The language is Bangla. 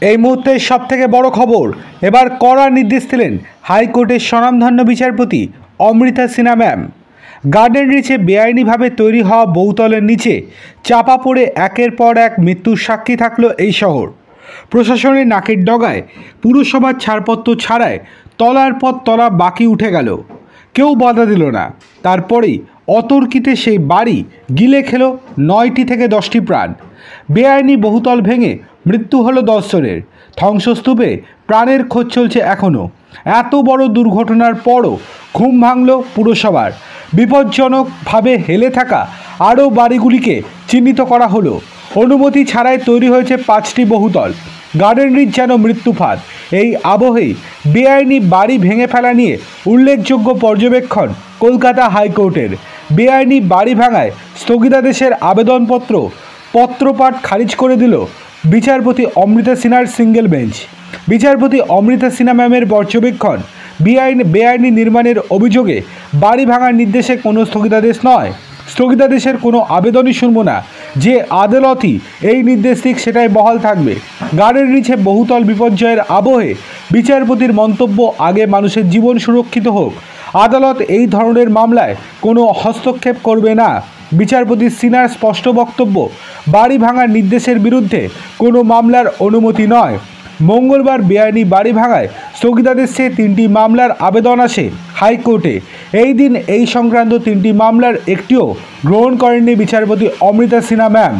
এই মুহূর্তের সবথেকে বড় খবর, এবার কড়া নির্দেশ দিলেন হাইকোর্টের স্বনামধন্য বিচারপতি অমৃতা সিনহা ম্যাম। গার্ডেন রিচে বেআইনিভাবে তৈরি হওয়া বহুতলের নিচে চাপা পড়ে একের পর এক মৃত্যুর সাক্ষী থাকলো এই শহর। প্রশাসনের নাকের ডগায় পুরসভার ছাড়পত্র ছাড়ায় তলার পর তলা বাকি উঠে গেল, কেউ বাধা দিল না। তারপরেই অতর্কিতে সেই বাড়ি গিলে খেলো 9টি থেকে 10টি প্রাণ। বেআইনি বহুতল ভেঙে মৃত্যু হলো 10 জনের। ধ্বংসস্তূপে প্রাণের খোঁজ চলছে এখনও। এত বড় দুর্ঘটনার পরও ঘুম ভাঙল পুরসভার। বিপজ্জনকভাবে হেলে থাকা আরও বাড়িগুলিকে চিহ্নিত করা হলো। অনুমতি ছাড়াই তৈরি হয়েছে 5টি বহুতল। গার্ডেন রিচ যেন মৃত্যুফাঁদ। এই আবহেই বেআইনি বাড়ি ভেঙে ফেলা নিয়ে উল্লেখযোগ্য পর্যবেক্ষণ কলকাতা হাইকোর্টের। বেআইনি বাড়ি ভাঙায় স্থগিতাদেশের আবেদনপত্র পত্রপাঠ খারিজ করে দিল বিচারপতি অমৃতা সিনহার সিঙ্গেল বেঞ্চ। বিচারপতি অমৃতা সিনহা ম্যামের পর্যবেক্ষণ, বেআইনি নির্মাণের অভিযোগে বাড়ি ভাঙার নির্দেশে কোনো স্থগিতাদেশ নয়, স্থগিতাদেশের কোনো আবেদনই শুনব না। যে আদালতই এই নির্দেশ দিক সেটাই বহাল থাকবে। গার্ডেন রিচে বহুতল বিপর্যয়ের আবহে বিচারপতির মন্তব্য, আগে মানুষের জীবন সুরক্ষিত হোক। আদালত এই ধরনের মামলায় কোনো হস্তক্ষেপ করবে না। বিচারপতি সিনহার স্পষ্ট বক্তব্য, বাড়ি ভাঙার নির্দেশের বিরুদ্ধে কোনো মামলার অনুমতি নয়। মঙ্গলবার বেআইনি বাড়ি ভাঙায় স্থগিতাদেশ চেয়ে 3টি মামলার আবেদন আসে হাইকোর্টে। এই দিন এই সংক্রান্ত 3টি মামলার একটিও গ্রহণ করেননি বিচারপতি অমৃতা সিনহা ম্যাম।